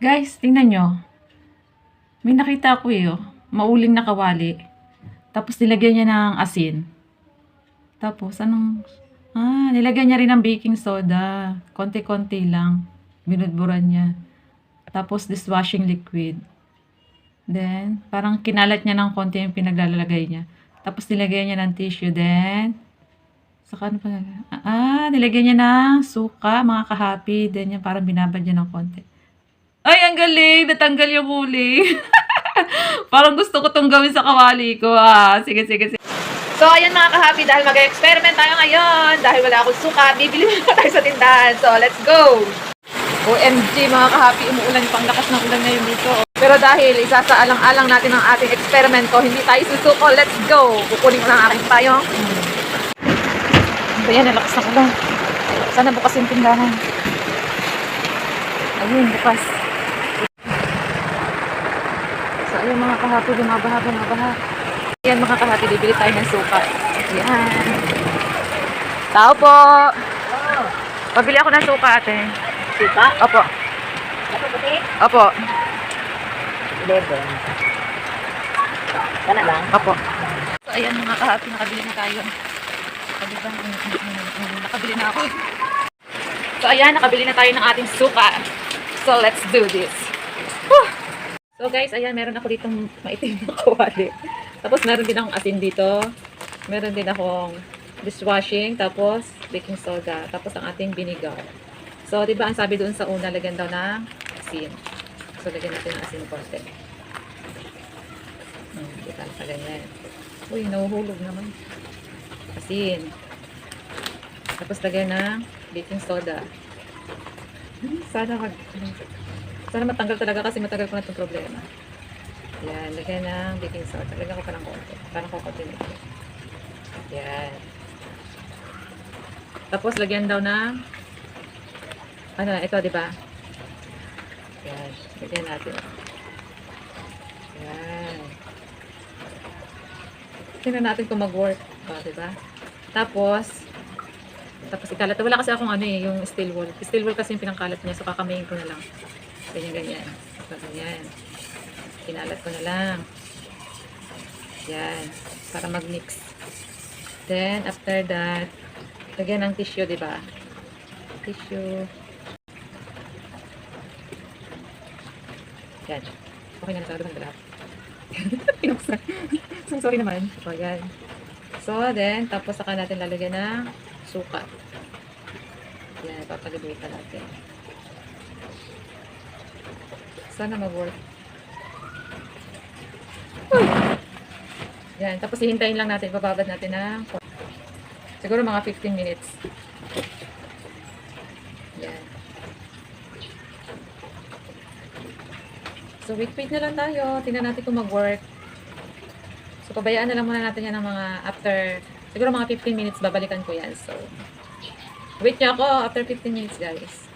Guys, tingnan nyo. May nakita ko eh, oh. Mauling na kawali. Tapos nilagyan niya ng asin. Tapos, nilagyan niya rin ng baking soda. Konti-konti lang. Binudburan niya. Tapos, dishwashing liquid. Then, parang kinalat niya ng konti yung pinaglalagay niya. Tapos, nilagyan niya ng tissue. Then, saka ano pa nilagyan niya ng suka, mga kahapi. Then, yung parang binabad niya ng konti. Ay, ang galing! Natanggal yung huli. Parang gusto ko tong gawin sa kawali ko. Sige, sige, sige. So, ayan mga kahapi, dahil mag-experiment tayo ngayon. Dahil wala akong suka, bibili na tayo sa tindahan. So, let's go! OMG mga kahapi, umuulan pang lakas ng ulan ngayon dito. Pero dahil isasaalang-alang natin ang ating experiment ko, hindi tayo susuko. Let's go! Kukunin ko lang aking payong. So, yan, lakas ng ulan. Sana bukas yung tindahan. Ayun, bukas. So, ayun mga kahapi, bumabaha. Ayan mga kahapi, bibili tayo ng suka. Ayan. Tao po! Pabili ako ng suka, ate. Suka? Opo. Ako puti? Opo. 11. Sana lang? Opo. So, ayan mga kahapi, nakabili na tayo. Diba? Nakabili na ako. So, ayan, nakabili na tayo ng ating suka. So, let's do this. Whew! So, guys, ayan, meron ako ditong maitim na kawali. Tapos, meron din akong asin dito. Meron din akong dishwashing. Tapos, baking soda. Tapos, ang ating vinegar. So, diba, ang sabi doon sa una, lagyan daw ng asin. So, lagyan natin ng asin ng konti. Kita sa ganyan. Uy, nahuhulog naman. Asin. Tapos, lagyan ng baking soda. Sana matanggal talaga kasi matagal ko na itong problema. Yan, lagyan ng baking soda. Lagyan ko pa ng konti. Parang kukunti nito. Yan. Tapos, lagyan daw ng ito, diba? Yan. Lagyan natin. Yan. Tingnan natin kung mag-work. Diba? Tapos ikalat. Wala kasi akong yung steel wool. Steel wool kasi yung pinangkalat niya. So, kakamayin ko na lang. Ganyan. So, ganyan. Kinalat ko na lang. Yan. Para mag-mix. Then, after that, lagyan ng tissue, diba? Tissue. Yan. Okay na nasarado ng lahat. Pinuksan. So, sorry naman. So, yan. So, then, tapos saka natin lalagyan ng suka. Yan, papalibuitan natin. Sana mag-work. Yan, tapos hihintayin lang natin, bababad natin ng siguro mga 15 minutes. Yan. So, wait na lang tayo. Tingnan natin kung mag-work. So, pabayaan na lang muna natin yan ng mga after, siguro mga 15 minutes, babalikan ko yan. So, wait nyo ako after 15 minutes, guys.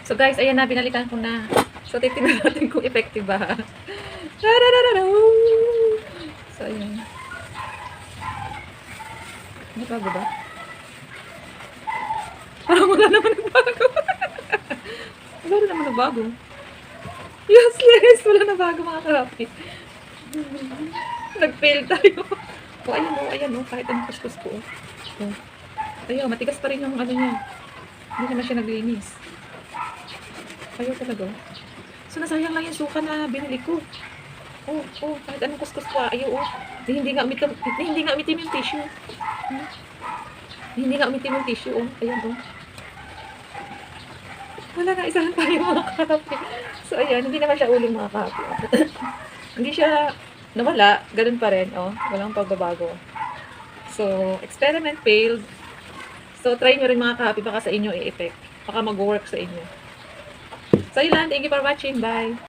So, guys, ayan na, binalikan ko na. So, titignan natin kung effective ba. So, ayan. Nagbago ba? Parang wala naman nagbago. Wala naman nagbago. Yes, wala na bago mga kahapi. Nag-fail tayo. Ayan, kahit anong kuskus ko. Ayun, matigas pa rin yung niya. Hindi naman siya naglinis. Ayaw talaga. So, nasayang lang yung suka na binili ko. Kahit anong kuskus ko, ayaw, Hindi nga umitim yung tissue. Hindi nga umitim yung tissue, Ayan, Wala na, isa lang tayo mga kahapi. So, ayan, hindi naman siya uling mga kahapi. Hindi siya nawala, ganun pa rin, walang pagbabago. So, experiment failed. So, try nyo rin mga kahapi, baka sa inyo i-effect. Baka mag-work sa inyo. So, yun lang, thank you for watching, bye!